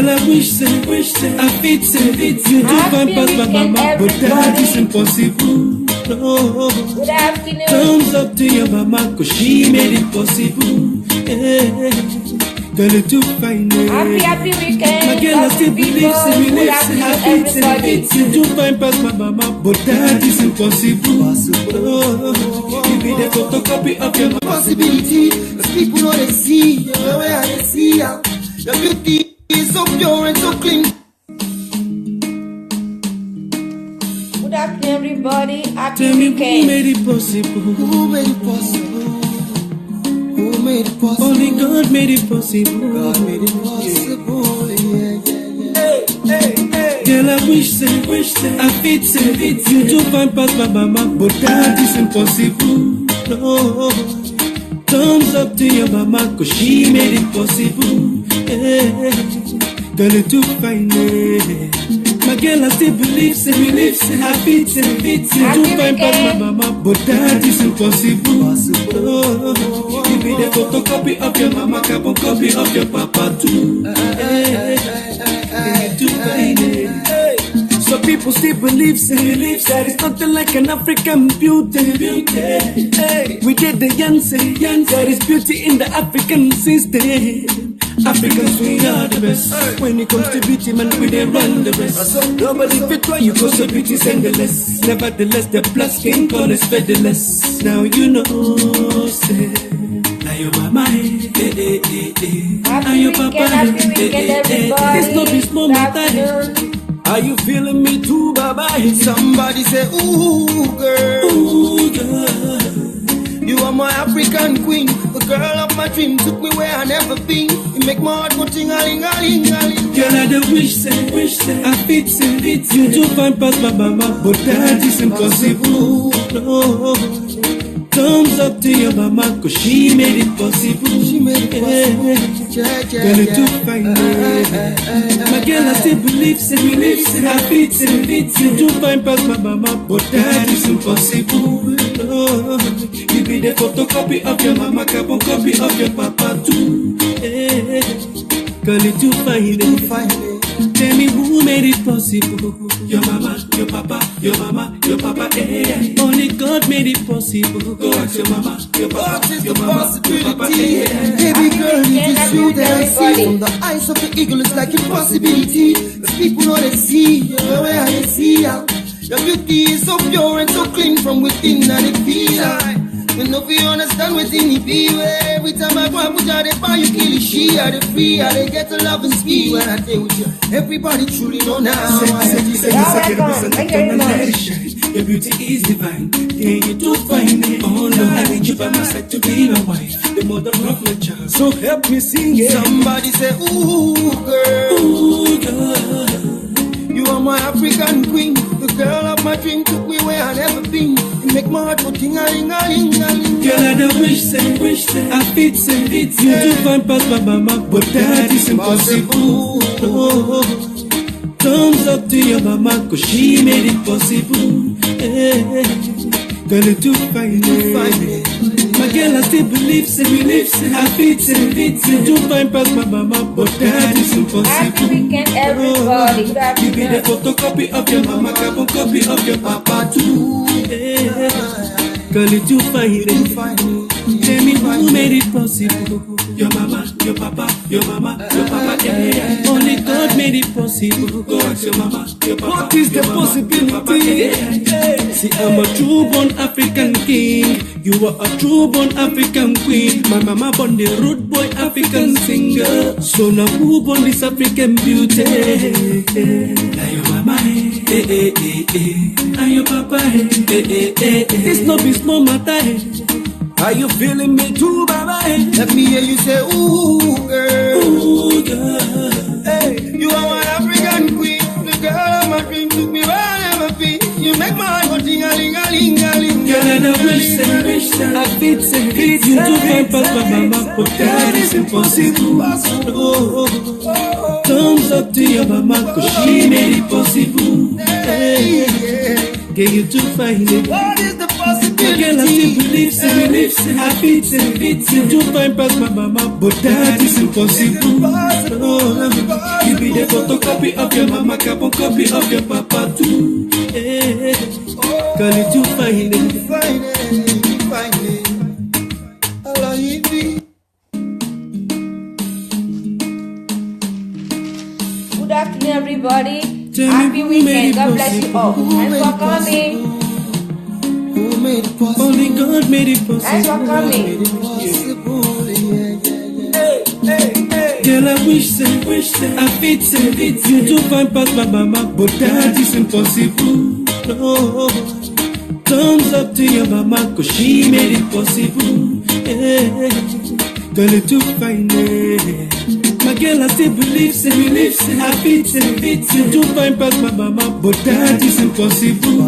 Girl, I wish I fit you do fine past my mama, but that is impossible. No. Good afternoon. Thumbs up to your mama, cause she made it possible. Girl, you too fine. Happy weekend. My girl, I still believe I fit you do fine past my mama, but that is impossible. You be the photocopy of your possibility. Cause people know they see you, where they see you. Your beauty is so pure and so clean. Good afternoon, everybody. Happy Tell me weekend. who made it possible? Who made it possible? Who made it possible? Only God made it possible. God made it possible. Yeah. Girl, I wish I fit you do fine past my mama, but that is impossible. No. Thumbs up to your mama, cause she made it possible. Girl, you too fine. My girl, I still believe I fit you do fine past my mama, but that is impossible. You be the photocopy of your mama, carbon copy of your papa too. You too fine. So people still believe that it's nothing like an African beauty. Hey, we did the young say there is beauty in the African system. Africans, we are the best. When it comes to beauty, man, we they run the rest. Nobody fit try you cause so beauty's endless. Nevertheless, the plus king call is featherless. Now you know, say, now your mama, now your papa, it's no be small matter. Are you feeling me too, baba? Somebody say, ooh, girl. Ooh, girl. You are my African queen, the girl of my dream. Took me where I never been. You make my heart go ting-a-ling-a-ling. Girl, I don't wish I fit you do fine past my mama, but that is impossible. No. Thumbs up to your mama, cause she made it possible. She made it possible. Girl, you too fine. My girl, I still believe I fit you do fine past my mama, but that is impossible. No. You be the photocopy of your mama, carbon copy of your papa too. Girl, you too fine. Tell me who made it possible? Your mama, your papa, your mama, your papa. Only God made it possible. Go ask your mama, your papa, your mama, your papa. Baby girl, it is you that I see. From the eyes of the eagle, it's like impossibility. Cause people know they see you, where they see you. Your beauty is so pure and so clean from within, and it feels like you know if you understand within it be. Every time I go and put out the fire, you kill it, she are the free, are they get to love and speed. When I stay with you, everybody truly know now. Your beauty is divine, yeah, you do fine. Oh no, I need you by my side to be my wife, the mother of my child. So help me sing it. Somebody say, ooh, girl. Ooh, girl. You are my African queen, the girl of my dream. Took me where I never been. You make my heart go ting-a-ling-a-ling. Girl, I don't wish I fit you do fine past my mama, but that is impossible. Oh. Thumbs up to your mama, cause she made it possible. Girl, you too fine. My girl, I still believe I fit you do fine past my mama, but that is impossible. Happy weekend, everybody. You be the photocopy of your mama, carbon copy of your papa too. Girl, you too fine. Tell me who made it possible? Your mama, your papa, your mama, your papa. Only God made it possible. Go ask your mama, your papa. What is the possibility? See, I'm a true-born African king. You are a true-born African queen. My mama born the rude boy African singer. So now who born this African beauty? Now your mama, and your papa, it's no be small matter. Are you feeling me too, baba? Let me hear you say, ooh, girl. Ooh, girl. Hey, you are my African queen, the girl of my dream. Took me where I never been. You make my heart go ting-a-ling-a-ling-a-ling. Girl, I don't wish I fit you do fine past my mama, but that is impossible. Oh. Thumbs up to your mama, cause she made it possible. Hey, girl, you too fine. What is the possibility? girl, I still believe, say, I fit, say, to find past my mama, but that is impossible. Oh, you be the photocopy of your mama, carbon copy of your papa too. Hey, girl, it's you find it. Allah, you be. Good afternoon, everybody. Happy weekend. God bless you all. Thanks for coming. Who made it possible? Only God made it possible. Thanks for coming. Girl, I wish say, I fit say, you to find past my mama, but that is impossible. No, thumbs up to your mama, cause she made it possible. Girl, you to find it. My girl, I still believe, say, I fit say, you to find past my mama, but that is impossible.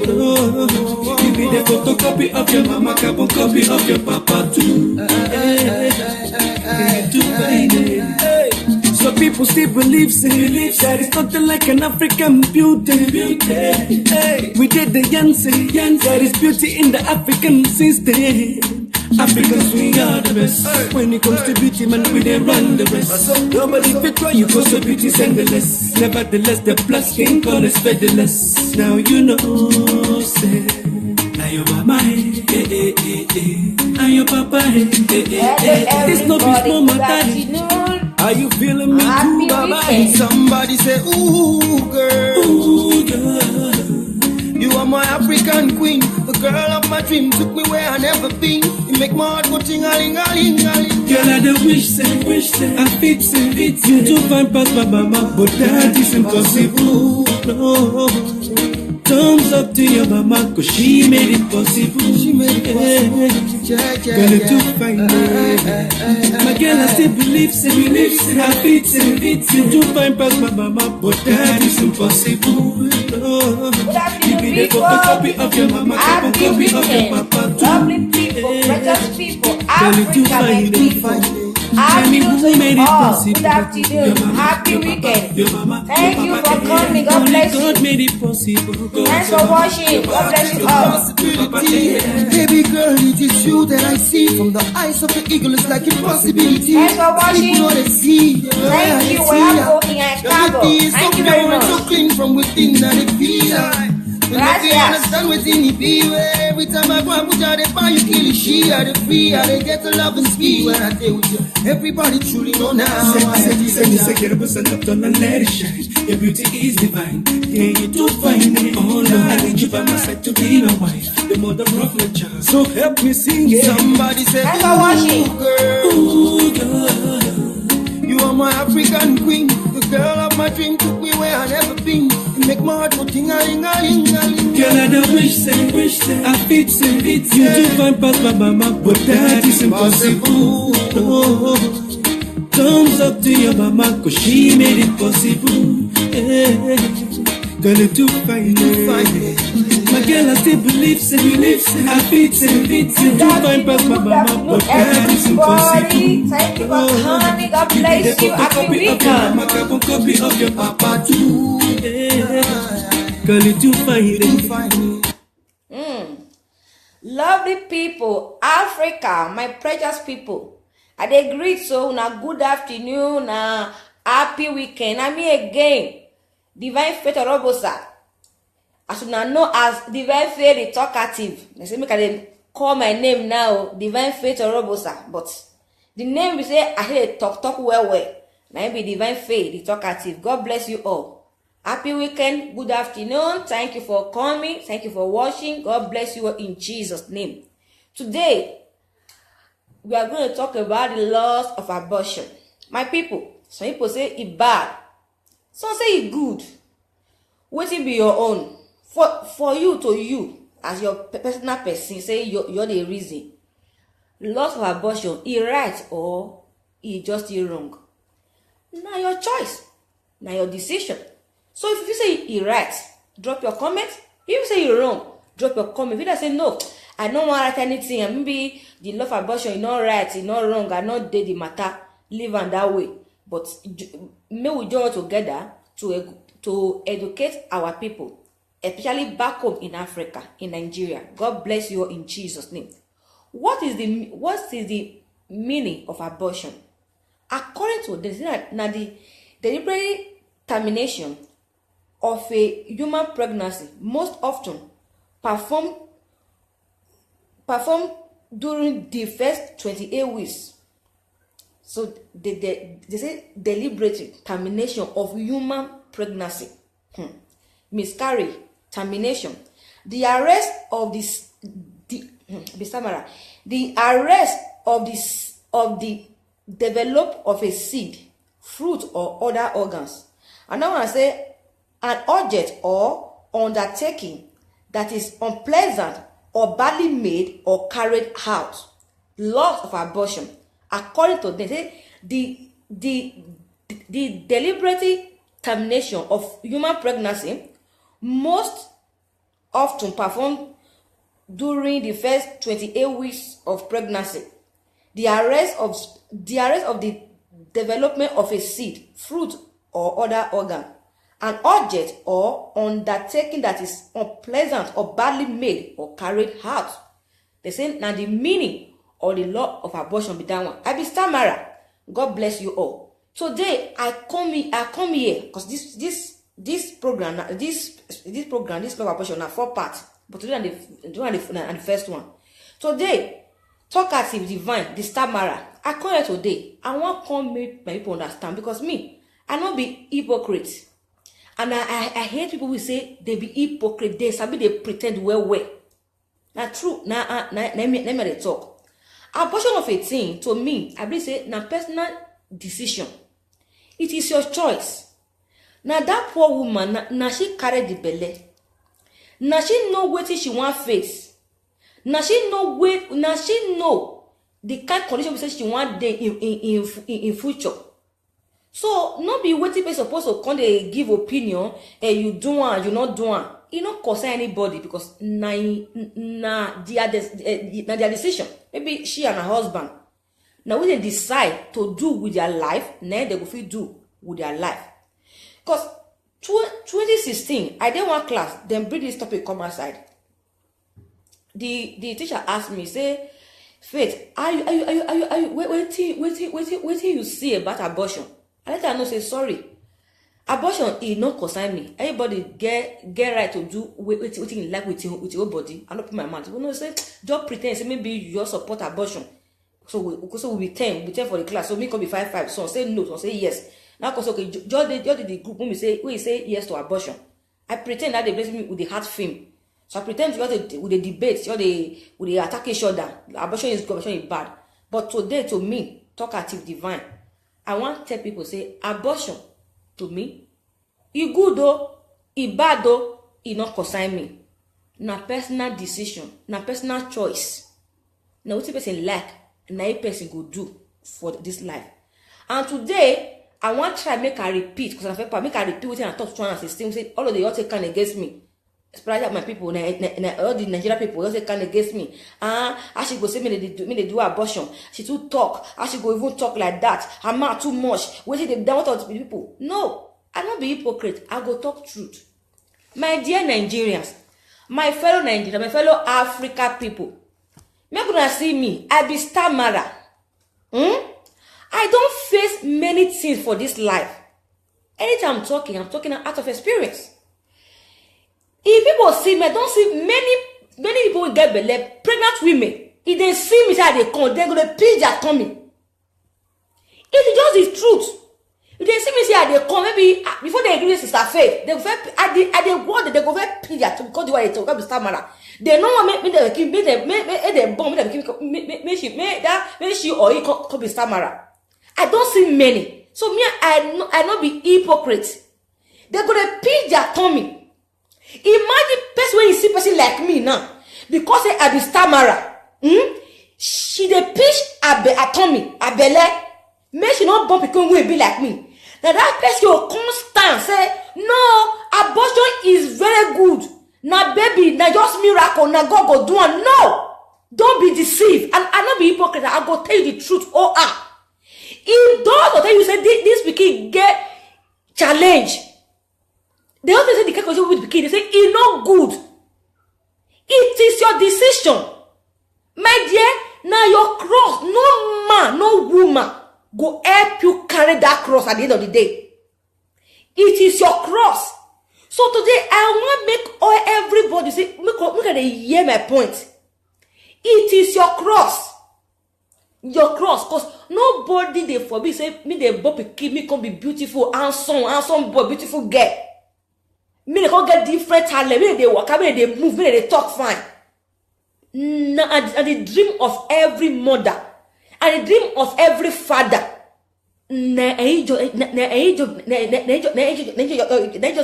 Oh, you be the photocopy of your mama, carbon copy of your papa too. To find it. So people still believe, say, that it's nothing like an African beauty. Hey, we did the young say, there is beauty in the African system. Africans, we are the best. When it comes to beauty, man, we they run the rest. Nobody fit try you cause your beauty's endless. Nevertheless, the plus king call is featherless. Now you know, say, now your mama, and your papa, this no be small matter. Are you feeling me too, baba? Somebody say, ooh, girl. Ooh, girl. You are my African queen, the girl of my dream. Took me where I never been. You make my heart go ting-a-ling-a-ling. Girl, I don't wish, say, I fit, say, you to find past my mama, but that is impossible. No, thumbs up to your mama, cause she made it possible. She made it possible. Girl, you to find it. My girl, I still believe, say, I fit, say, you to find past my mama, but that is impossible. No, you be the photocopy of your mama, carbon copy of your papa too. Lovely people, precious people, Africa, my people. Happy who to made you it all. possible. Good afternoon. Happy weekend. Thank you for coming. God bless God you. made it possible. Thanks for watching. God bless you all. Baby girl, it is you that I see. From the eyes of the eagle, it's like impossibility. Thanks for watching. People know they see. Thank you. We are working and cargo. Thank you very much. So clean from within and it feel. Gracias. Understand within it be where every time I go and put out the fire, you kill it, she are the free, I they get the love and speed when I deal with you. Everybody truly know now. Say, get up and stand up and let it shine. Your beauty is divine. Yeah, you do find it. Oh, Lord, I need you by my side to be my wife. The mother of my child. So help me sing it. Somebody say, Thanks for watching. girl, Ooh, girl. you are my African queen. The girl of my dream took me where I never been. You make my heart go ting-a-ling-a-ling. Girl, I don't wish, say, I fit, say, you to find past my mama, but that is impossible. Oh, thumbs up to your mama, cause she made it possible. Girl, you to find it. My girl, I still believe, say, I fit, say, you to find past my mama, but that is impossible. Thank you for coming. God bless you. Happy weekend. Carbon copy of your papa too. Girl, you to find it. Lovely people, Africa, my precious people. I dey greet so na good afternoon, na happy weekend. I'm here again. Divine Faith Orobosa. As you know as Divine Faith the talkative. They say make I dey call my name now, Divine Faith Orobosa. But the name we say I hear talk well. Now be Divine Faith the talkative. God bless you all. Happy weekend, good afternoon. Thank you for coming. Thank you for watching. God bless you all in Jesus' name. Today, we are going to talk about the laws of abortion. My people, some people say it's bad. Some say it's good. What it be your own? For you to you, as your personal person, say you're the reason. Laws of abortion, is right or is just wrong? Now your choice. Now your decision. So if you say it's right, drop your comment. If you say you're wrong, drop your comment. If you say no, I don't want to write anything, and maybe the law of abortion is not right, it's not wrong, I not did the matter, live on that way. But may we join together to educate our people. especially back home in Africa, in Nigeria. God bless you all in Jesus' name. What is the meaning of abortion? According to this, now the deliberate termination of a human pregnancy most often performed during the first 28 weeks. So they say deliberate termination of human pregnancy, miscarriage, termination, the arrest of the development of a seed, fruit, or other organs. And now I say an object or undertaking that is unpleasant or badly made or carried out. Loss of abortion. According to them, say the deliberate termination of human pregnancy most often performed during the first 28 weeks of pregnancy. The arrest of the development of a seed, fruit, or other organ. An object or undertaking that is unpleasant or badly made or carried out. They say now the meaning or the law of abortion be that one. I be Stamara. God bless you all. Today I come here because this program, this law of abortion now 4 parts. But today and the first one. Today, talkative divine, the Stamara. I come here today. I want to make my people understand because me, I not be hypocrite. And I hate people who say they be hypocrite. They pretend well. Now true. Now let me talk. Abortion of a thing to me, I believe say na personal decision. It is your choice. Now that poor woman, now she carry the belly. Now she know what she want face. Now she know the kind of condition say she want day in future. So not be waiting person supposed to come they give opinion and you do one, you not do one. It not concern anybody because their decision. Maybe she and her husband. Now when they decide to do with their life, now they go fit do with their life. Because 2016, I did one class, then bring this topic come outside. The teacher asked me, say, Faith, are you waiting you see about abortion? I let her know, say, sorry. Abortion is not concern me. Everybody get right to do what you like with your body. I don't put my mouth. You know, say, just pretend, say, maybe you support abortion. So we be 10 for the class. So me could be 5. So say no, so say yes. Now, cause okay, just the group when we say yes to abortion. I pretend that they bless me with the heart film. So I pretend with the debate, with the attack each other. Abortion is good, abortion is bad. But today, to me, talkative divine, I want to tell people, say, abortion, to me, it good though, it bad though, it not concern me. Na personal decision, na personal choice. Now what person like, na a person go do for this life. And today, I want to try make I repeat, because I make I repeat what I talk to 2016, say all of the other can against me. Especially my people, all the Nigerian people, also can against me. I should go say me they do abortion. She too talk. I should go even talk like that. I'm not too much. What they don't want to be people? No, I don't be hypocrite. I go talk truth. My dear Nigerians, my fellow Nigerians, my fellow Africa people, me gonna see me. I be Stamara. I don't face many things for this life. Anytime I'm talking out of experience. If people see me, I don't see many people will get belly, pregnant women. If they see me say they come, they're gonna preach their tummy. It's just the truth. If they see me say they come, maybe before they agree with Sister Faith, they go at the word they go preach their tummy because they want to come Stamara. They know what make they bomb make she or he come be Stamara. I don't see many. So me, I not be hypocrite. They're gonna preach their tummy. Imagine person when you see person like me now, because I be Stamara. She dey pitch a tummy, a belly. Make she not bump because we be like me. Now that person will constant say, no, abortion is very good. Now baby, now just miracle, now God go do it. No, don't be deceived. And I not be hypocrite. I go tell you the truth. If those or tell you say this pikin get challenge, They also say the calculation with the kid. They say it's not good. It is your decision, my dear. Now your cross, no man, no woman go help you carry that cross at the end of the day. It is your cross. So today I want to make all everybody say, make they hear my point. It is your cross. Your cross, because nobody they forbid say me they boy pikin me can be beautiful, handsome boy, beautiful girl. Me they can get different talent. Me they walk, me they move, me they talk fine. Now, and the dream of every mother, and the dream of every father, they just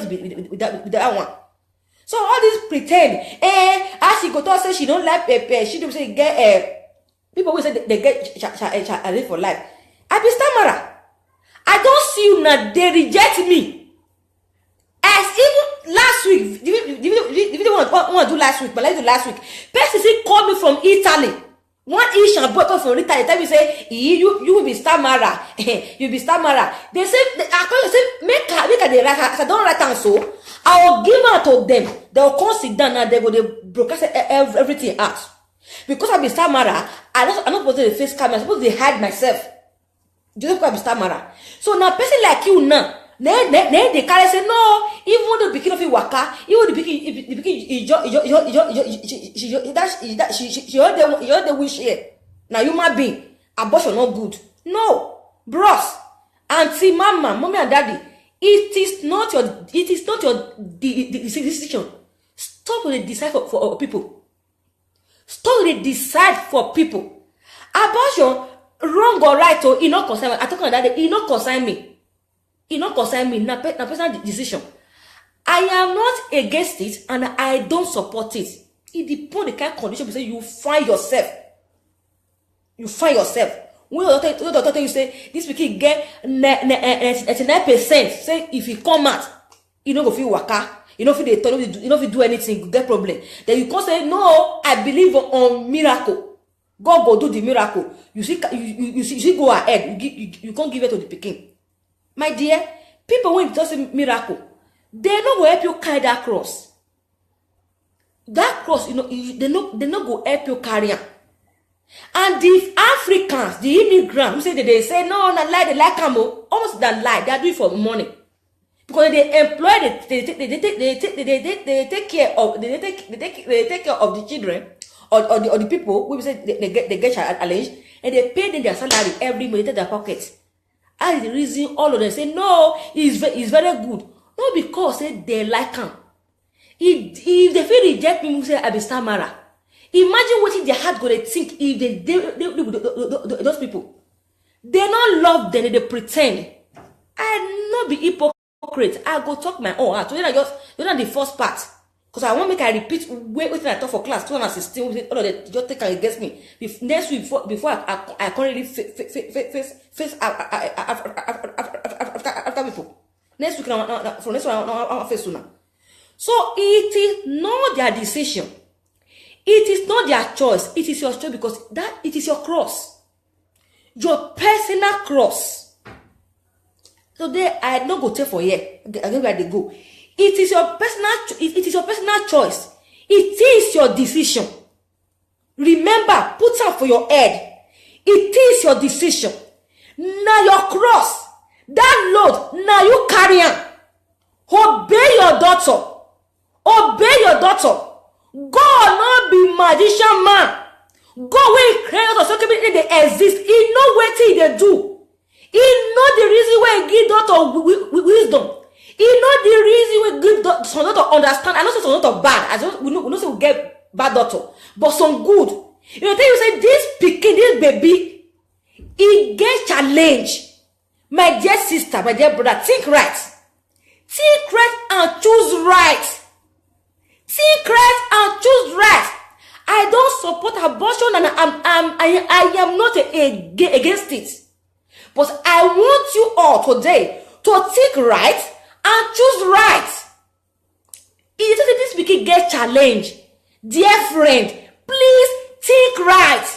be with that one. So all this pretend, as she go to say she don't like pepper, she don't say get people will say they get live for life. I be stammerer. I don't see you now. They reject me. As even last week, the video want to do last week, but let's do last week. Person say call me from Italy. One Asian boy come from Italy. Tell me say you will be stammerer. You be stammerer. They say I say make her they write. As I don't write down so I will give her to them. They will come sit down and they will broadcast everything out. Because I be stammerer, I'm not supposed to face camera. I'm supposed to hide myself. Just because I be stammerer. So now person like you now. Then they carry say no. Even the beginning of it waka, even the beginning she heard the wish here. Now you might be abortion not good. No, bros, auntie, mama, mommy and daddy. It is not your decision. Stop with the decide for people. Stop with the decide for people. Abortion, wrong or right, or it not concern me. I talk on that. It not concern me. It not concern me. Na personal decision. I am not against it, and I don't support it. It depends on the kind of condition you say you find yourself. You find yourself. When the doctor tell you say this pikin get 99%, say if he come out, you no go fit waka, you no fit dey talk, you no fit do anything, you get problem. Then you come say no, I believe on miracle. God go do the miracle. You see go ahead. You can't give it to the pikin. My dear, people when it does a miracle, they no go help you carry that cross. That cross, they no go help you carry am. And the Africans, the immigrants, who say that they say no, not lie, they like them almost that lie. They are doing for money because they employ, they take care of the children or the people. We say they get challenged and they pay them their salary every month in their pockets. And the reason all of them say no, it's very good. Not because they like him. If they feel reject me, say I be stammerer. Imagine what their heart gonna think if they those people. They don't love them, they pretend. I not be hypocrite. I go talk my own heart. So you're not the first part. Because I want to make I repeat what I taught for class 2016. All of them just take against me. Next week before I can't really face after people. Next week from next one I face sooner. So it is not their decision. It is not their choice. It is your choice because it is your cross. Your personal cross. Today I don't go take for here. I know where they go. It is your personal choice. It is your decision. Remember, put up for your head. It is your decision. Now your cross, that load, now you carry on. Obey your daughter. Obey your daughter. God not be magician man. God will create us so they exist. He know what they do. He know the reason why he give daughter wisdom. He know the reason we give some daughter understand. I know some daughter bad. We know say we get bad daughter, but some good. You know, you say this pikin, this baby, he get challenge. My dear sister, my dear brother, think right. Think right and choose right. Think right and choose right. I don't support abortion and I am not against it. But I want you all today to think right and choose right. If this speaking get challenge, dear friend, please think right.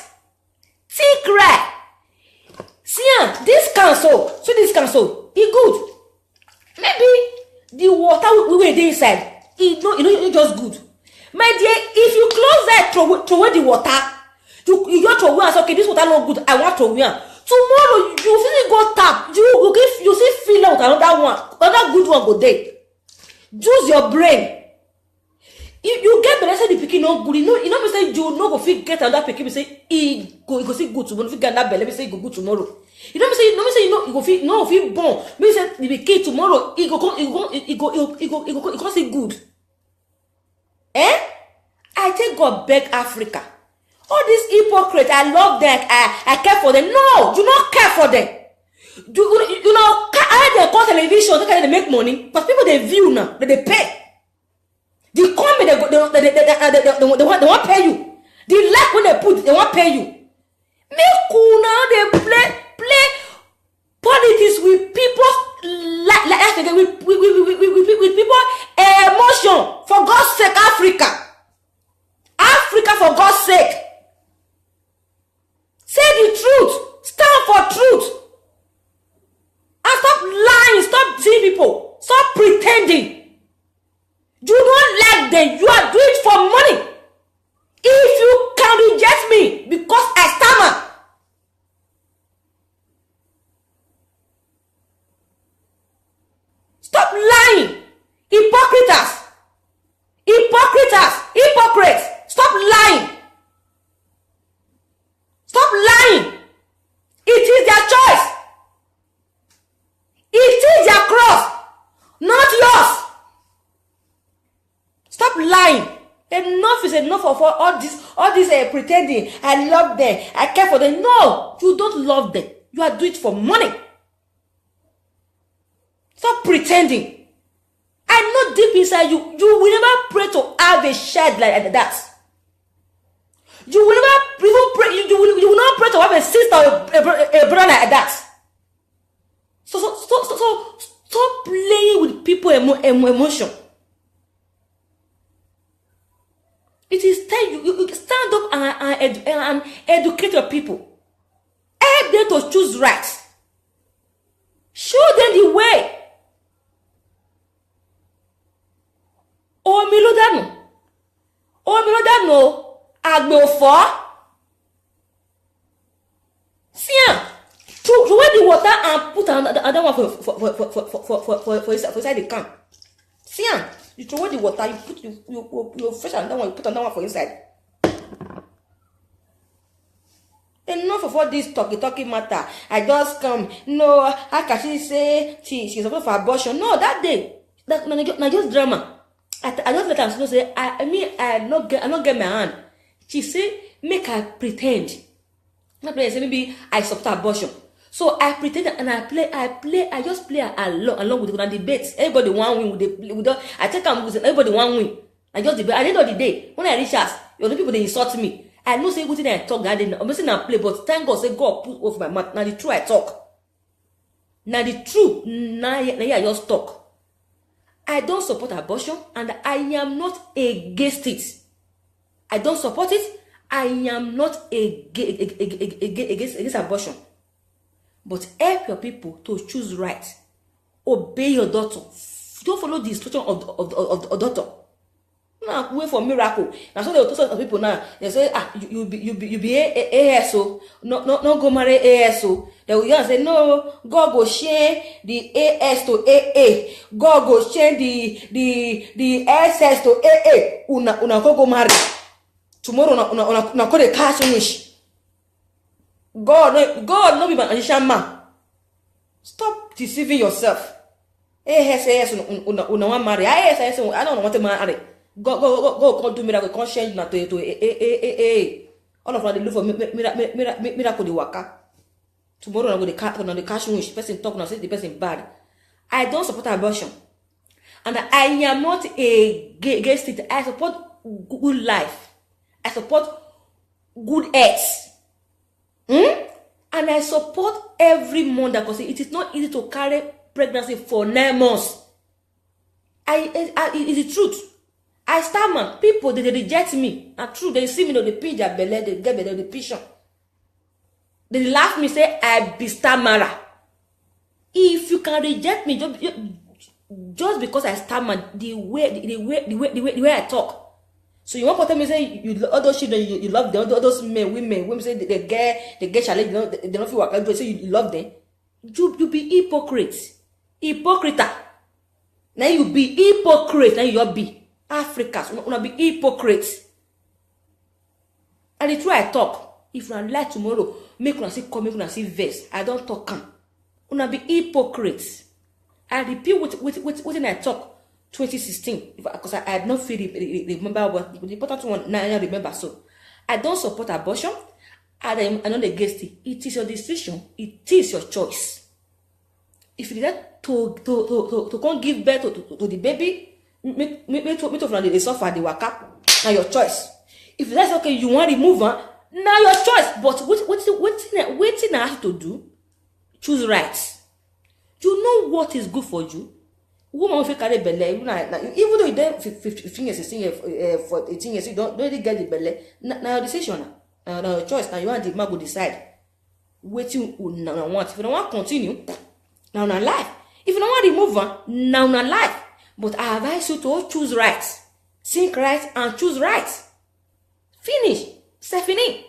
Think right. See, this council, it good. Maybe the water we were inside, it just good. My dear, if you close that, throw away the water, you just throw away and say, okay, this water not good, I want to throw away. Tomorrow, you still go tap, you still fill out another good one go there. Use your brain. If you get better, say the pikin no good, you know me say you no go fit get another pikin, me say he go see good tomorrow, fit get that belly, me say he go good tomorrow. You know me say you go fit no fit born, me say the pikin tomorrow he go see good. I take God beg Africa. All these hypocrites, I love them, I care for them. No, you not care for them. You know, I they call television, they make money, but people they view now, they pay. The comment they want pay you. The like when they put, they want pay you. Make cool now, they play politics with people like with people emotion. For God's sake, Africa, for God's sake. Say the truth. Stand for truth. And stop lying. Stop seeing people. Stop pretending. You don't like them. You are doing it for money. If you can reject me because I stammer, stop lying. Hypocrites. Stop lying. Stop lying. It is their choice. It is their cross, not yours. Stop lying. Enough is enough of all this pretending. I love them. I care for them. No, you don't love them. You are doing it for money. Stop pretending. I know deep inside you, you will never pray to have a child like that. You will never even pray. You will not pray to have a sister or a brother like that. So stop playing with people emotion. It is time you stand up and educate your people. Help them to choose right. Show them the way. Omilodano. Agbofo. See, to wear the water and put another one for inside the can. See, you throw away the water, you put you fresh another one, you put another one for inside. Enough of all this talking matter. I just come. No, how can she say she's supposed for abortion? No, that day, not just drama. I just let her say. I not get my hand. She say make her pretend. Not play. Say maybe I support abortion. So I pretend and I just play along with the debates. Everybody one win with the I take them with everybody one win. I just debate. At the end of the day, when I reach us, the people they insult me. I know say everything I talk, I didn't. I'm saying I play, but thank God say God put off my mouth. Now the truth I talk. Now the truth. Now I just talk. I don't support abortion, and I am not against it. I don't support it. I am not against abortion. But help your people to choose right. Obey your daughter. Don't follow the instruction of daughter. Now wait for miracle. Now so they will tell people now. They say you be ASO. No go marry ASO. They will say no. God go change the AS to AA. God go change the SS to AA. Una go marry. Tomorrow una call the cash wish. God no be magician man. Stop deceiving yourself. AS una want marry. AS I don't want to marry. Go do miracle. Can't change now to all of them they look for miracle the waka. Tomorrow I'm going to cash wish. Person talk now say the person bad. I don't support abortion, and I am not against it. I support good life. I support good health. And I support every mother because it is not easy to carry pregnancy for 9 months. It's the truth. I stammer. People they reject me. And true, they see me, they pinch their belly, they get belly, they pinch. They laugh me, say I be stammerer. If you can reject me, just because I stammer, the way I talk. So you want to tell me say you all those children you love them, all those women say they get challenge, they don't feel what I say you love them. You be hypocrite. Now you be hypocrite, now you be Africans, you be hypocrites. And the truth I talk, if you like tomorrow, make una see come, make una see verse. I don't talk come. Una be hypocrites. I repeat what I talk 2016 because I had not feel remember what the important one now I remember. So I don't support abortion. I'm not against it. It is your decision. It is your choice. If you like to come give birth to the baby, me to from the suffer the waka. Now your choice. If that's okay, you want to remove her. Now your choice. But what I have to do? Choose right. You know what is good for you. Woman will carry belly, even though you don't 15 years, 16 years, for 18 years, you don't really get the belly. Now your decision, now your choice. Now you want the man go decide. What you want. If you don't want to continue, now not life. If you don't want to remove her, now not life. But I advise you to choose right, think right, and choose right. Finish. Stephanie.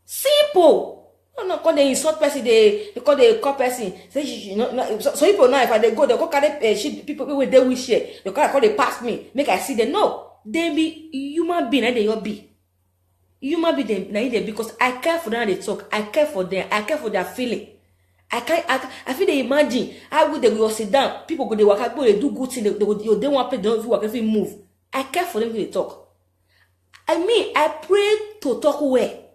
Simple. No, call the insult person, they call the call person. Say, so people now, if they go carry people with they wish share. They call they pass me, make I see them. No, they be human being, and they all be. Human being, they because I care for them, they talk. I care for them. I care for their feeling. I feel they imagine how would they go sit down. People go they work, go they do good thing. They want to play, they don't work, every move. I care for them when they talk. I pray to talk well.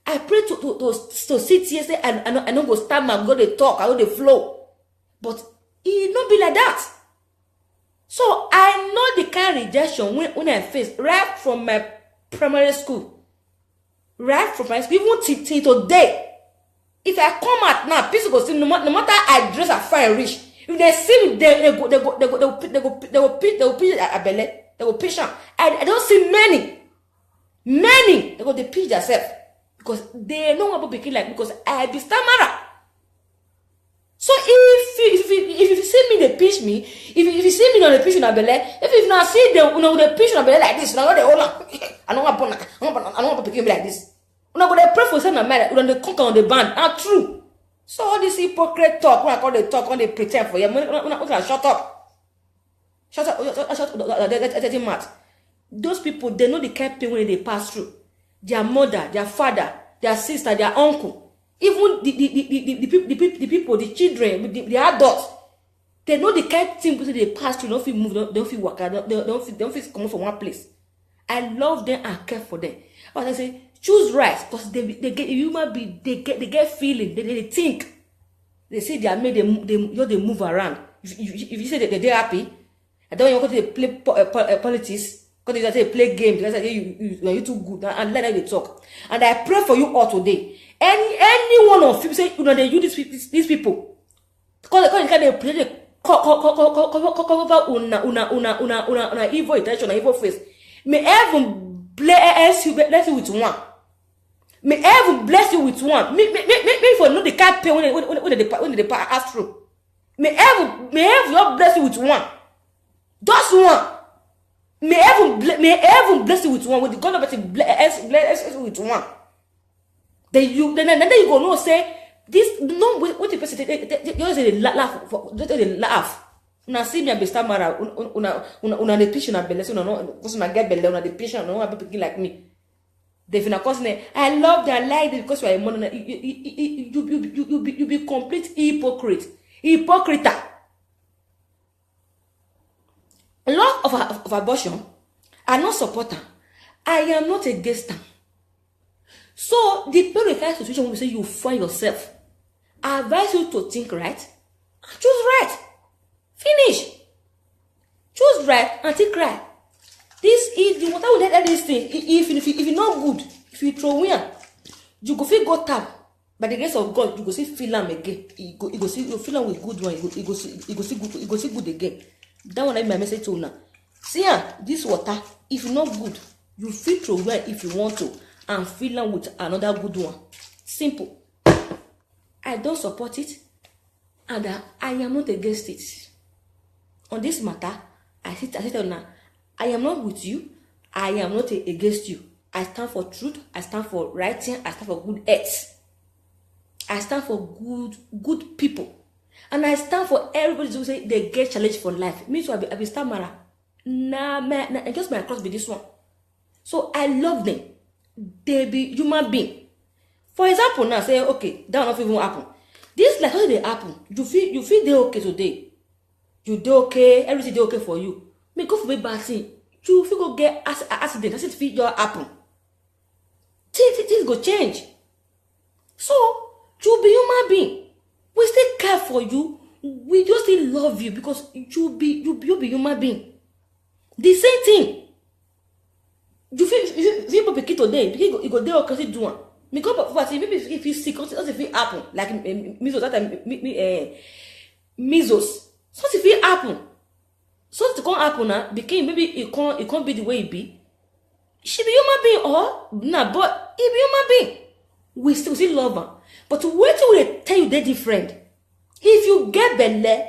I pray to sit here say I don't go stand and go to talk, I go to flow. But it not be like that. So I know the kind of rejection when I face right from my primary school. Right from my school, even till today. If I come out now, people go see no matter I dress a fine rich. If they see me, they go pitch a belly, they go pitch on. I don't see many. They go they pitch themselves. Because they know about begin like because I be stammerer. So if you see me, they pitch me. If you see me on the pitch on the belly, if you not see them, the pitch on the belly like this, now they hold on. I don't want to begin like this. When I go they pray for some man, when they conquer on the band, not true. So all this hypocrite talk, when I call they talk, when they pretend for you, when I shut up. That's mad. Those people, they know the kind of pain when they pass through. Their mother, their father, their sister, their uncle, even the people, the children, the adults, they know the kind of thing they pass through. Don't feel move, don't feel work, don't feel come from one place. I love them and care for them. But I say choose right because they get human being, they get feeling, they think, they see they are made, they move around. If you say that they're happy, I don't want to play politics. Because they say play games, they say you too good, and let them talk. And I pray for you all today. Any one of you say they use these people because they play the cover una evil intention, evil face. May heaven bless you with one. May heaven bless you with one. Me for know the kind pain when they pass through. May heaven bless you with one. Just one. May heaven bless you with one. With the God of bless you with one. Then you go no say this no what the person they laugh for they laugh. Una see me be stammer una the patient na belle so no because una get belle una the patient no want people like me. They finna cause I love their life because you are a man. You be complete hypocrite. A lot of abortion are not supporter. I am not against them. So the kind of situation when we say you find yourself, I advise you to think right and choose right. Finish. Choose right and think right. This is the water will let this thing. If it's not good, if you throw in, you go feel go tap. By the grace of God, you go see feel them again. You go see you feel them with good one. You go see good again. That one is my message to you now. See this water, if not good, you filter well if you want to and fill them with another good one. Simple. I don't support it and I am not against it. on this matter, I sit now. I am not with you. I am not against you. I stand for truth. I stand for writing. I stand for good earth. I stand for good people. And I stand for everybody who say they get challenged for life. Me too, I be stammerer. Nah, man, just my cross be this one. So I love them. They be human being. For example, now say, okay, that will not even happen. This like how they happen. You feel they okay today. You dey okay, everything dey okay for you. Me go for me bad thing. You feel go get accident. That's it fit just happen. Things go change. So you be human being. We still care for you. We just still love you because you be human being. The same thing. You feel picky today. You go dey okay do one. Me go for maybe if you sick, something fit happen like measles that time measles. Something fit happen. Something can't happen now. Became maybe it can't be the way it be. She be human being or nah, but he be human being. We still love her. But wait till they tell you they're different. If you get belle,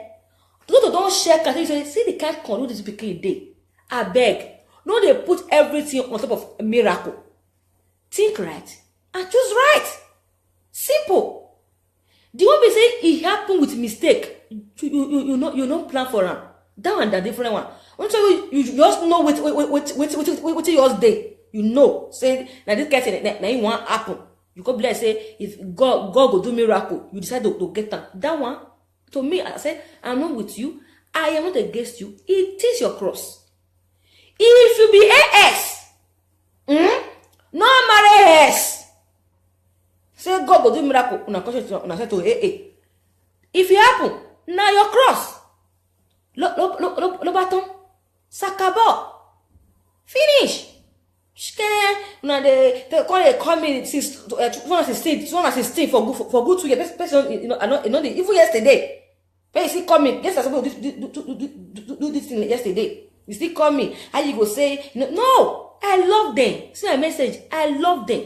don't share and say, see the kind of control this became day. I beg. No, they put everything on top of a miracle. Think right and choose right. Simple. The one we say it happened with mistake. You not plan for them. That one, the different one. Once you just know what yours day. You know, say now this guy say now you want happen. You go bless say if God go do miracle, you decide to get them. That one, to me, I say I'm not with you. I am not against you. It is your cross. If you be AS, no marry AS. Say God go do miracle, una say to AA. If it happen, now your cross. Lo baton. Sakabo. Finish. Now they call me 2016 for good 2 years. Person, I know even yesterday. But you still call me. Yes, I supposed to do this thing yesterday. You still call me. How you go say no? I love them. See my message. I love them.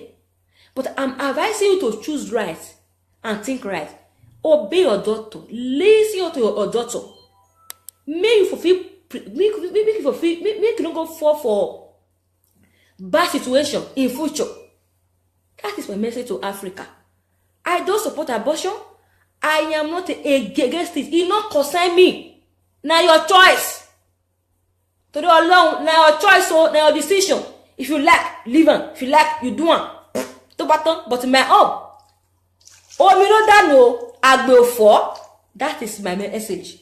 But I'm advising you to choose right and think right. Obey your daughter. Listen to your daughter. Make you fulfill. Make you don't go fall for bad situation in future. That is my message to Africa. I don't support abortion. I am not against it. It not concern me. Now your choice. To do alone. Now your choice. So now your decision. If you like, leave on. If you like, you do one. To button, but my own. Oh, me know that no. I go for. That is my message.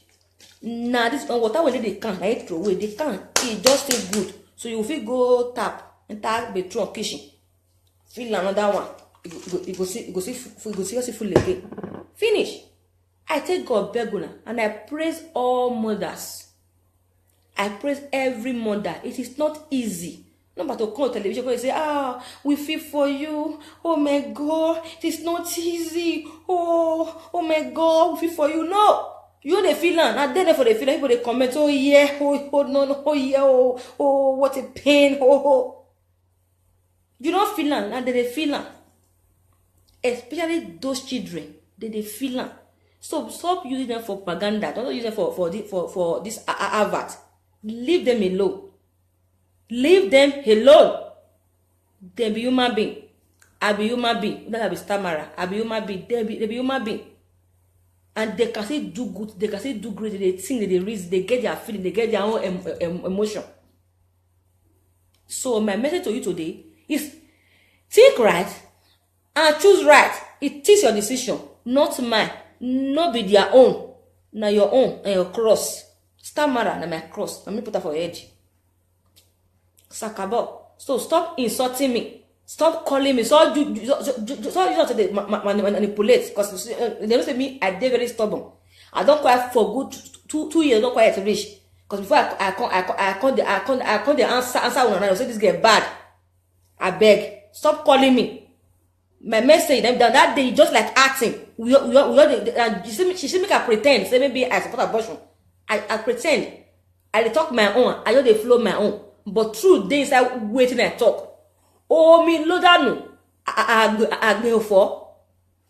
Now this water when they can't, I throw away. They can't. It just stay good. So you feel go tap and tap bedroom kitchen. Feel another one. You go see full again. Finish. I take God beguna and I praise all mothers. I praise every mother. It is not easy. No matter to call television and say, we feel for you. Oh my God, it is not easy. Oh my God, we feel for you. No. You the feeling, not there for the feeling. People they comment, oh yeah, oh no, oh yeah, oh what a pain, oh. You don't feel it, and they feel it. Especially those children, they feel it. So stop using them for propaganda. Don't use them for this advert. Leave them alone. Leave them alone. They be human being. I be human being. That I be stammerer. I be human being. They be human being. And they can still do good, they can still do great, they think, they reason, they get their feeling, they get their own emotion. So my message to you today is think right and choose right. It is your decision, not mine, not be their own. Now your own and your cross. Stammerer na my cross. Let me put that for your head. Sakabo. So stop insulting me. Stop calling me. So you manipulate because they don't say me. I did very stubborn. I don't quite for good 2 years. Don't quite reach because before I can't the answer one another. Say this get bad. I beg. Stop calling me. My message that day just like acting. She make her pretend. Say maybe I support abortion. I pretend. I talk my own. I know they flow my own. But true days I waiting and talk. Oh, me lodanu. I go for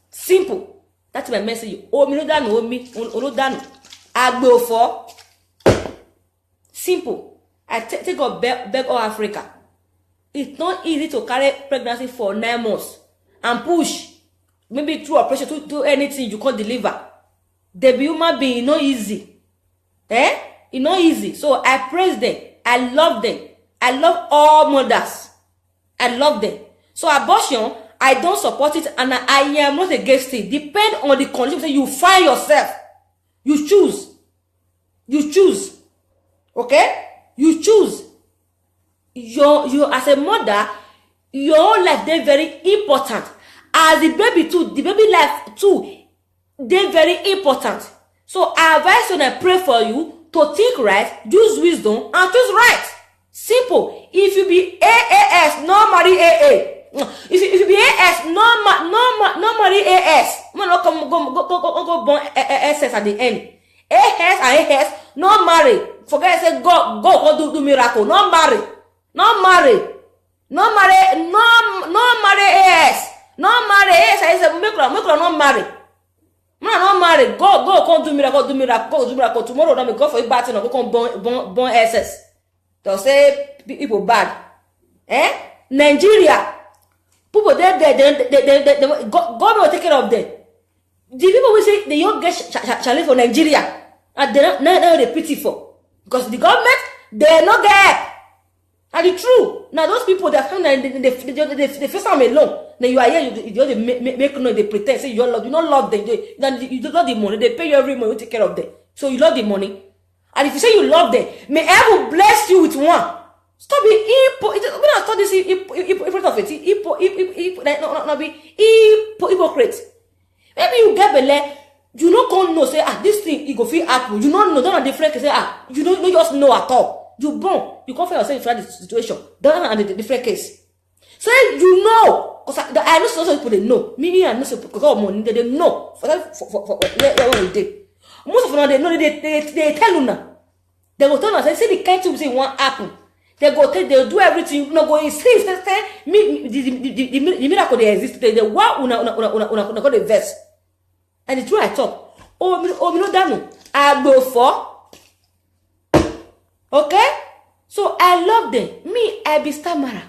simple. That's my message. Oh, me lodanu. Oh, me lodanu. I go for. Simple. I take God beg all Africa. It's not easy to carry pregnancy for 9 months and push. Maybe through operation, to do anything you can't deliver. The human being, not easy. It's not easy. So I praise them. I love them. I love all mothers. I love them. So abortion, I don't support it and I am not against it. Depend on the condition you find yourself. You choose. You choose. Okay? You choose. You as a mother, your life they very important. As the baby too, the baby life too, they very important. So I advise you and I pray for you to think right, use wisdom, and choose right. Simple. If you be AAS, no marry AA. If you be AS, no marry AS. Man, no go born SS at the end. AS and AS, no marry. Forget I say go do miracle. No marry. No marry. No marry. No marry AS. No marry AS. I say make no marry. Man, no marry. Go come do miracle. Go do miracle. Tomorrow, don't go for a battle. Go come born SS. They'll say people bad. Nigeria. People there, God will take care of them. The people will say they don't get challenge for Nigeria. And they pity for. Because the government, they not get. And the true. Now those people that come they face them alone. Then you are here, you make no, they pretend, say you don't love them. You don't love the money. They pay you every month, you take care of them. So you love the money. And if you say you love them, may heaven bless you with one. Stop being hypocrite. When I thought this hypocrite of it, hypocrite. Maybe you get belle, you don't come know say this thing it go feel happen. You don't know, don't different say you don't just know at all. You born, you confess yourself in the situation. Don't the different case. Say you know, because I know some people they know. Me I know some people money they know for where we dey. Most of them they know they tell you now. They go tell us say the kind thing say one happen. They do everything. You know go insist. Say the miracle they exist. They what una go the verse. And the truth I talk. Oh me no that no. I go for. Okay? So I love them. Me I be stammerer.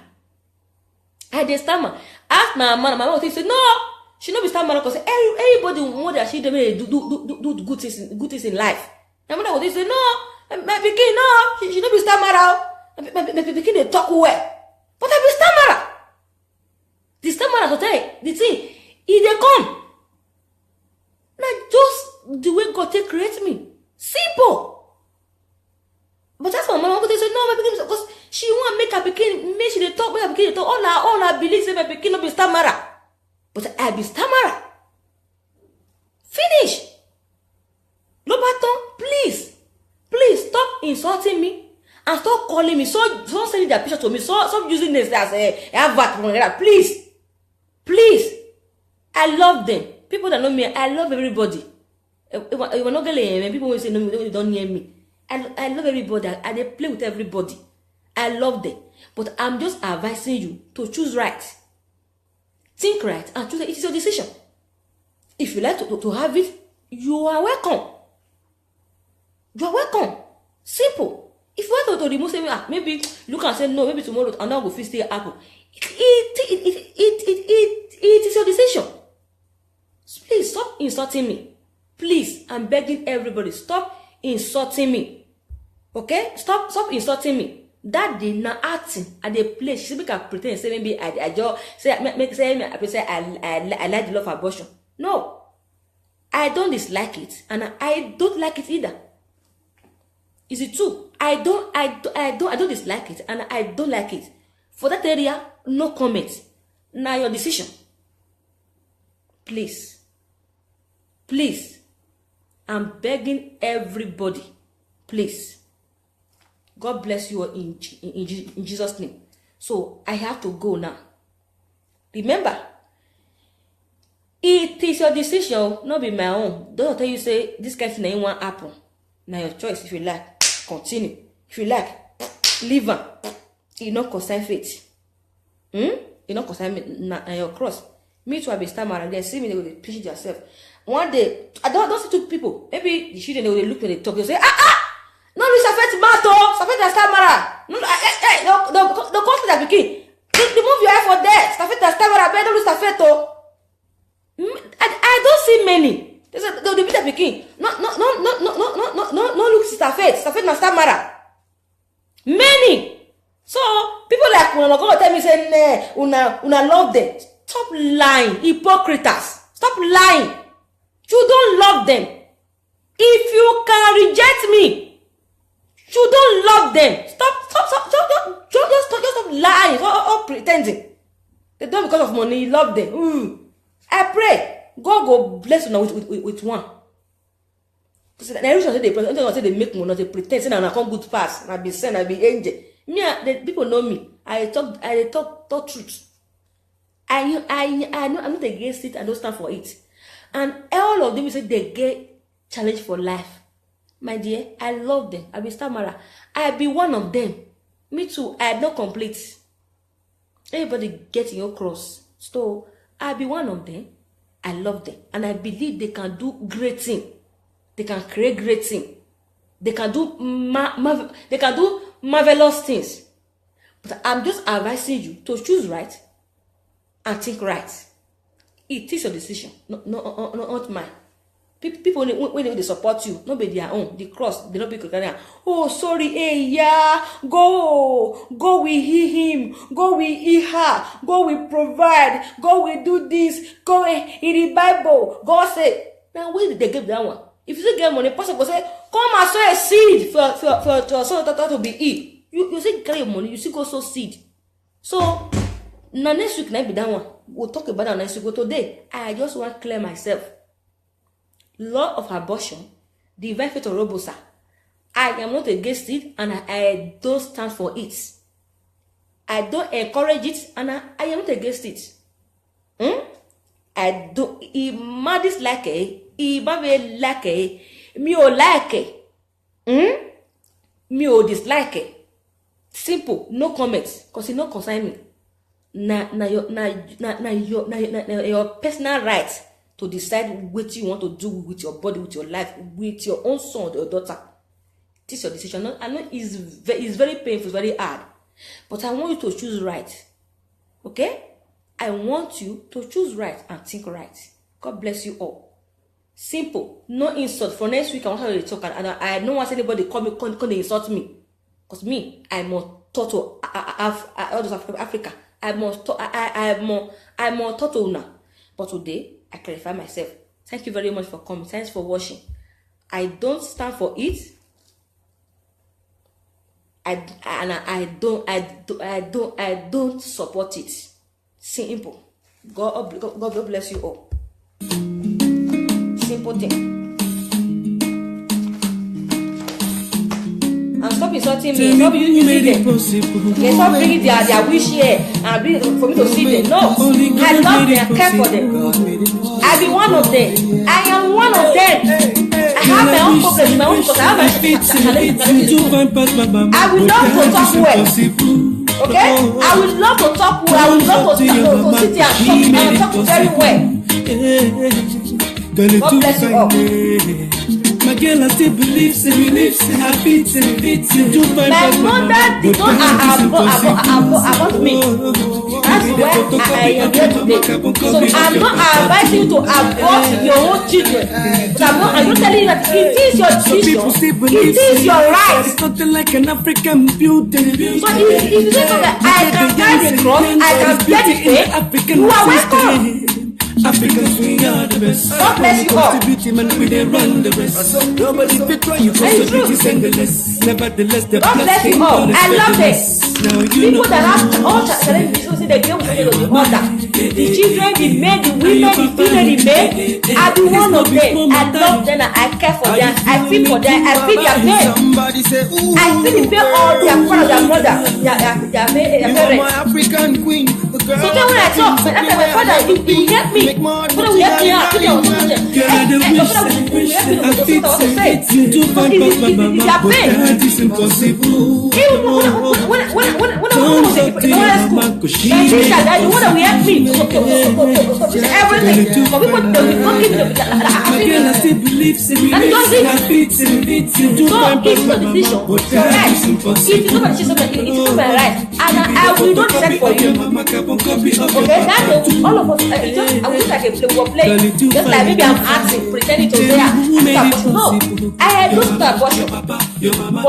I dey stammer. Ask my mama say no. She no be stammerer because everybody want that she do good things in life. My mother would say no. My pikin no. She no be stammerer. My pikin they talk well. But I be stammerer. The stammerer to tell you the thing. If they come. Now just the way God take create me. Simple. But that's what my mama say no, my pikin because she want make her pikin make she dey talk, make her pikin dey talk. All her believe say my pikin no be stammerer. But I be stammerer. Finish. Lobaton, please stop insulting me and stop calling me. So sending their picture to me. Stop using this as a advert. Please. I love them. People that know me, I love everybody. If not getting people will say no, they don't hear me. I love everybody. I they play with everybody. I love them. But I'm just advising you to choose right. Think right and choose it. It is your decision. If you like to have it, you are welcome. You are welcome. Simple. If you want to remove say maybe look and say no, maybe tomorrow and now go fix the apple. It is your decision. Please stop insulting me. Please, I'm begging everybody, stop insulting me. Okay? Stop insulting me. That did not acting at the place. She can pretend say maybe I just say I like the love of abortion. No. I don't dislike it, and I don't like it either. Is it true? I don't dislike it, and I don't like it. For that area, no comment. Now your decision. Please, I'm begging everybody. Please, God bless you in Jesus' name. So I have to go now. Remember, it is your decision, not be my own. Don't tell you say this kind of thing won't happen. Now your choice. If you like, continue. If you like, leave on. You not concern faith. You not concern your cross. Me too, I be stammer. They see me, they will preach yourself. One day, I don't see two people. Maybe the children they will look when they talk. They say, no, this affect matter. Stafeta Stamara. No, the country that begin. Remove your eye for there. Stafeta Stamara. Better do Stafeto. I don't see many. The people that begin. No, look Stafet. Stafet na Stamara. Many. So people like una go tell me say una love them. Stop lying, hypocrites. Stop lying. You don't love them. If you can reject me, you don't love them. Stop lying or pretending. They don't because of money. You love them. I pray God go bless you with one. They make money. They pretend. Say I come good pass. I be sent. I be angel. Me, the people know me. I talk truth. I know I'm not against it. I don't stand for it. And all of them say they get challenge for life. My dear, I love them. I be Stamara. I be one of them. Me too. I am not complete. Everybody getting your cross. So I be one of them. I love them, and I believe they can do great thing. They can create great thing. They can do marvelous things. But I'm just advising you to choose right and think right. It is your decision, not mine. People when they support you, not be their own. The cross, they not be carrying. Oh, sorry, hey, yeah, go we hear him, go we hear her, go we provide, go we do this, go in the Bible. God say, now where did they give that one? If you still get money, pastor will say, come and sow a seed for your soul to be eat. You say carry your money, you still go sow seed. So now next week might be that one. We'll talk about that next week. But today, I just want to clear myself. Law of abortion, divine faith or robosa. I am not against it, and I don't stand for it. I don't encourage it, and I am not against it. I don't. If man dislike it, if man like it, me o like it. Me o dislike it. Simple, no comments, cause it no concern me. Na your personal right to decide what you want to do with your body, with your life, with your own son or your daughter. This is your decision. I know it's very painful, it's very hard, but I want you to choose right. Okay? I want you to choose right and think right. God bless you all. Simple. No insult. For next week, I want to talk, and I don't want anybody come insult me, because me, I'm more total Africa. I'm more total now. But today, I clarify myself. Thank you very much for coming. Thanks for watching. I don't stand for it. I don't support it. Simple. God bless you all. Simple thing. And stop insulting me. Stop using them. Okay, stop bringing their wish here and bring for me to see them. No, I love them. I care for them. I be one of them. I am one of them. I have my own problems, my own because I have my challenges. I will love to talk well. Okay? I would love to talk well. I would love to sit here and talk very well. God bless you all. My girl, I still believes I beat it. My mother did not abort me. That's why I am here today. So I'm not advising you to abort your own children. So I'm not telling you that it is your decision. It is your right. It's nothing like an African beauty. So if you say that I can carry the cross, I can get it, you are welcome. Africans, we are the best. God bless you all. Beauty man, we they run the rest. Nobody fit try you cause the beauty singleless. Nevertheless, the God bless you all. I love this. People that have all challenges, so they deal with the order. The children, the men, the women, the female, the men. I be one of them. I love them and I care for them. I feel for them. I feel their pain. I feel the pain of their father, their mother, their parents. African queen. girl. So then when I talk, my father, he help me. Father will help me out. Father will help me. You do find past my mama, but that is impossible. Even when I was in the school, my teacher, the one that will help me. Everything. For people to don't give me the Girl, I still believe in me. and don't give You do so find it's past not my decision. mama, but It's that right. is impossible. If you know my decision, it's not my right. And I will not decide for you. Okay, that's all of us. I will just like a play. Just like maybe I'm acting, pretending to say no. I do start abortion. But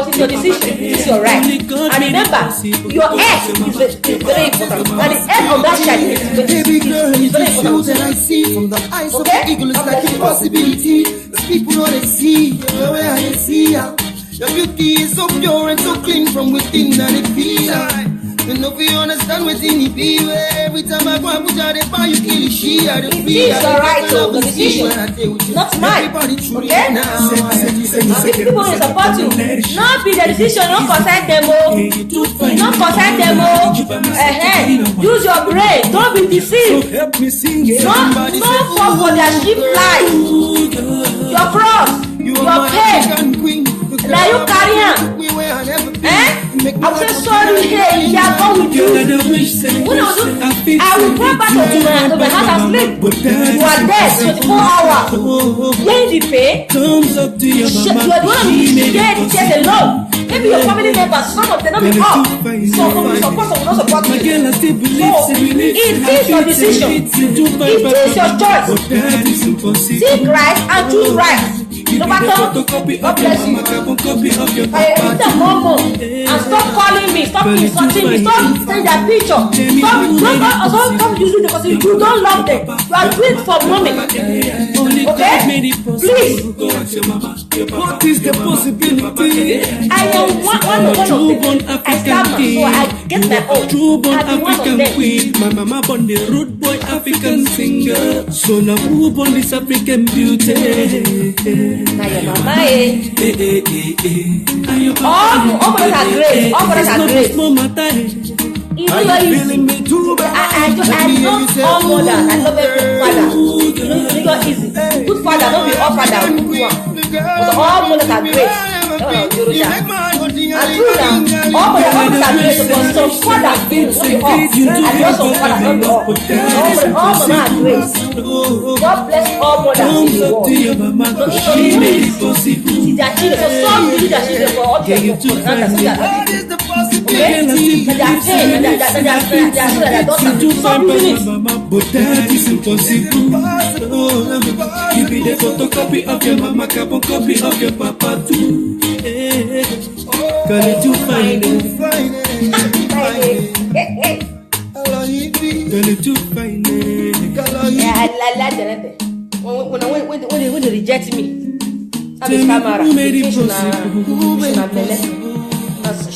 it's your decision. It's your right. And remember, your egg is very important. And the egg of that child Baby girl, is it's very the truth that I important. see from the eyes of Okay? the eagle. It's like a possibility. Cause people know they see the way I see ya. Your beauty is so pure and so clean from within, and it feels right. And if you understand within it be, every time I go and put out the fire, you kill it, she had the It feel. is your right to the decision, not mine. Okay? If people will support you, not be the decision, not concern them, not concern them, use your brain, don't be deceived. Help me sing it. Don't fall for their cheap lies. Your cross, your pain, now you carry on. I'm so sorry, hey, they are going with you. When I will go back to my house and sleep. You are dead 24 hours. Paying the pay. Thumbs up to your You mama. are the one who is there to take alone. Maybe your family members, some of them not be up. Some will support, some will not support My you. girl, I still So, believe it is your decision. It is your choice. But that is impossible. Think right and choose right. No matter, Photocopy God of your bless you. mama, carbon copy of your I papa. need a mom and stop calling me, stop insulting me, stop saying their picture, stop using the person. You don't love them. You are doing it for mommy. Only God Okay? made it possible. Please. Go ask your mama. What is the possibility? I am one of them. I stand up, so I get my own. True born I be one of African them. queen. My mama born the rude boy African singer. So now who born this African beauty? Now your mama, eh? And your All brothers are great. All brothers are great. small matter. You know you're easy. Feeling me too bad. I love all mothers. I love every father. You know you're easy. Good father, don't be all father. Good one. But all mothers are great. And true now, all mothers are great. But some fathers don't be all. And just some fathers don't be all. All mothers are great. God bless all mothers in the world. It's their children. So some need their children for all their children. Okay? But they are pain. They are children that don't some units. But that is impossible. You be the photocopy of your mama, carbon copy of your papa too. Call it too fine. Call it too fine. Yeah, I like the when they reject me. I be camera.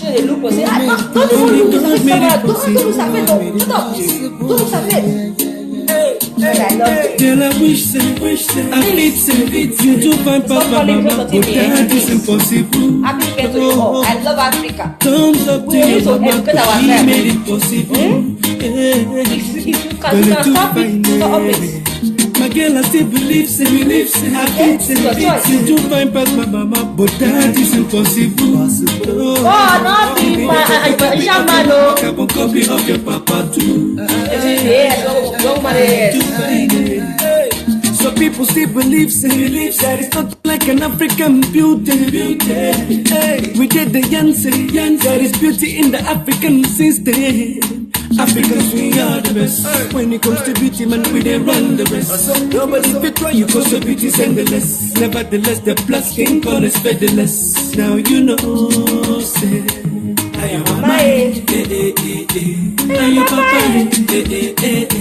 They look and say, don't even look at this camera. Don't look at it. Don't look at it. I love it. Girl, I wish I fit you to find papa mama, but that is impossible. Happy weekend to you all. I love Africa. Thumbs up to We need your to mama, educate but she ourselves. made it possible. If you can stop it. My girl, I still believe, I fit you to find past my mama, but that is impossible. God, not be my shaman, no. Carbon copy of your papa too. Yes, don't marry. So people still believe that it's not like an African beauty. Hey, we get the answer. There is beauty in the African system. Africans, we are the best. When it comes to beauty, man, we they run the rest. Nobody fit try you cause your beauty's endless. Nevertheless, the black skin color is featherless. Now you know, say, I am mama, I am papa,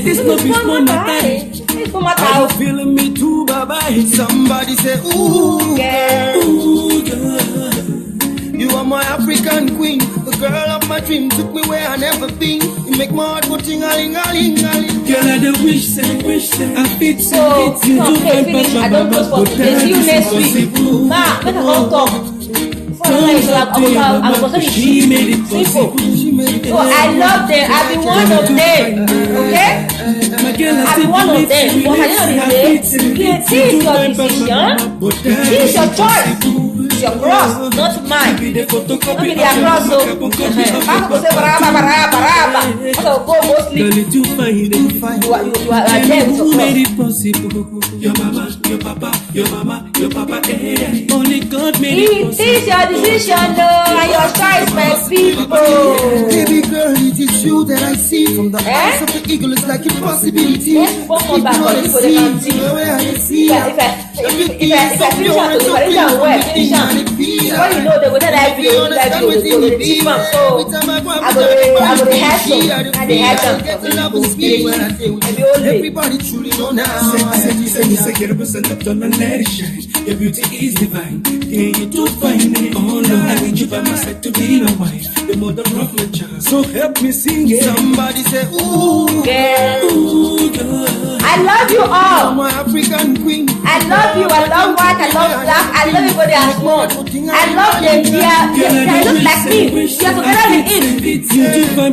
this no be small matter. Are you feeling me too, bye-bye? Somebody say, ooh, Yeah. Ooh, girl. you are my African queen. The girl of my dream took me where I never been. You make my heart go ting-a-ling-a-ling. Girl, I don't wish I fit So, you okay, finish. I don't close for today. See you next week. Ma, better don't talk. Before I go, I'm going to she made it simple. possible. So I love them. I'll be one of them. Okay? I'll be one of them. But at the end of the day, this is your decision. This is your choice. It's your cross, not mine. Don't be their cross. So, Papa say baraba. So go mostly. You are there with your cross. Your mama, your papa, only God made it possible. It is your decision, though, and your choice, my people. Baby girl, it is you that I see from the eyes of the eagle. It's like a possibility. Yes, one more back for people they can see. If I finish out to finish out well, finish out. Before you know, they will tell that video, they cheap them. So I go to help them, and they help them. Everybody truly know now. Say get up and stand up, don't let it shine. Your beauty is divine. Yeah, you do find it. Oh no, I need you by my side to be my wife. The mother of my child. So help me sing it. Somebody say, ooh, girl. Ooh, girl. I love you all. my African queen. I love you. I love white. I love black. I love everybody as one. I love them. They look like me. We are together with it.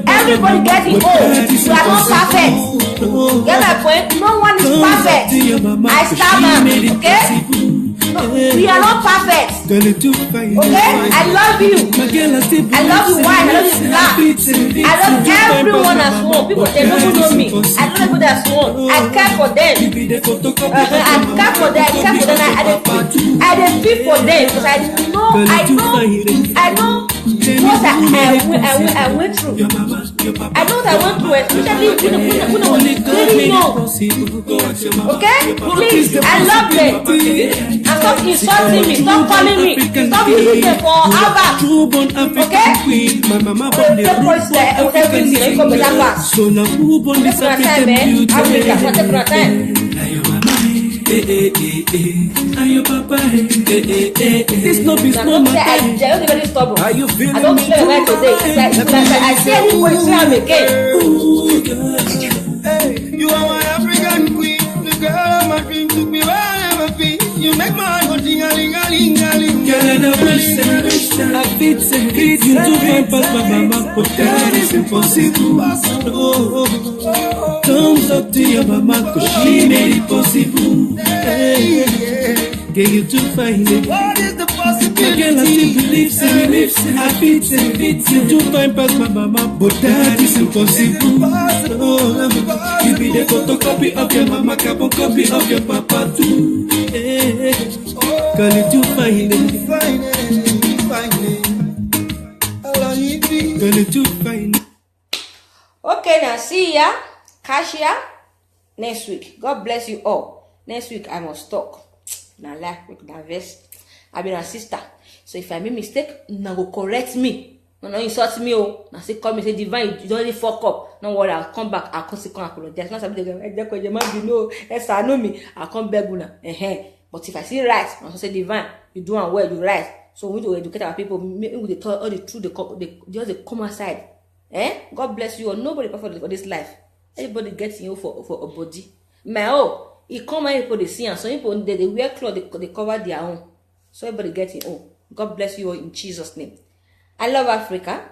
Everybody getting old. You are not perfect. Get my point? No one is perfect. I stammer. Okay? We are not perfect. Okay? I love you. I love you white. I love you black. I love everyone as one. People, they don't know me. I love everybody as one. I care for them. I care for them. I feel for them because I know what I went through. I know what I went through, especially when I was very young. Okay? Please, I love them. And stop insulting me. Stop calling me. Stop using them for Abba. Okay? My mama born the so now who born this African beauty? And your papa, this no be small matter. Are you feeling I don't feel right today. I say anybody say I'm again. Hey, you are my African queen. The girl of my dream took me where I never been. You make my heart go ting-a-ling-a-ling-a-ling. Girl, I don't wish I fit you to find past my mama, but that is impossible. Thumbs up to your mama, cause she made it possible. Hey, get you to find it. What is the possibility? Girl, I still believe, I fit you to find past my mama, but that is impossible. You be the photocopy of your mama, carbon copy of your papa too. Hey, girl, you find it. Girl, you find it. Okay, now see ya. Catch ya next week. God bless you all. Next week I must talk. Now life with that verse. I be a sister. So if I make mistake, now go correct me. No insult me. Oh, now say call me say divine. You don't really fuck up. No worry, I'll come back. I'll come apologize. Not something they man be no. Yes, I know me. I'll come back una. But if I see right, I'll say divine. You do and well. You right. So we need to educate our people. We they tell all the truth. They just the come aside. God bless you. Or nobody perfect for this life. Everybody gets you for a body. My it come out people they see and some people they wear clothes they cover their own. So everybody gets it. God bless you all in Jesus' name. I love Africa.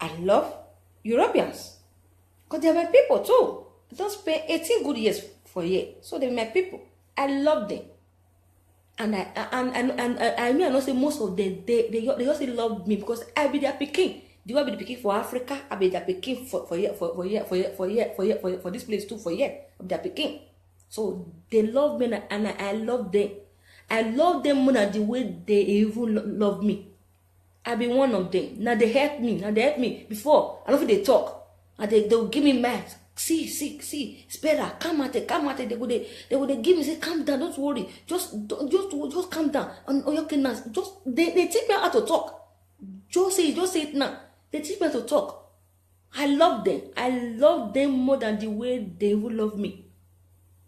I love Europeans. Because they are my people too. I don't spend 18 good years for a year. So they're my people. I love them. And I mean I know say most of them they also love me because I be their Peking. Do I be the picking for Africa? I be the picking for this place too for year. I be the picking. So they love me and I love them. I love them more than the way they even love me. I be one of them. Now they help me. Before I don't think they talk. And they will give me math. See, Spera, come at it. They would give me say, calm down, don't worry. Just calm down. And okay, now just they teach me how to talk. Just say it now. They teach me how to talk. I love them. I love them more than the way they will love me.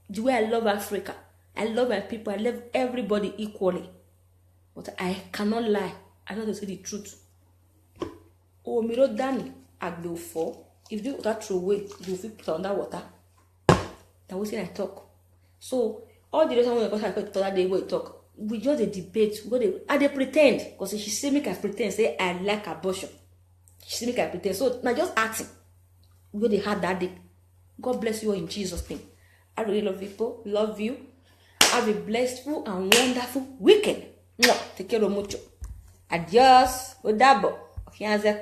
The way I love Africa. I love my people. I love everybody equally. But I cannot lie. I know to say the truth. Oh, Miro Danny, I go for. If you that throw away, you will put on that water. That was when I talk. So all the reason why I talk that day we talk, we just a debate. They pretend because she say make I pretend say I like abortion. She see me can pretend. So now just acting. Where they had that day. God bless you all in Jesus' name. I really love you people. Love you. Have a blessful and wonderful weekend. No, te quiero mucho. Adios. O dabo. Fianza,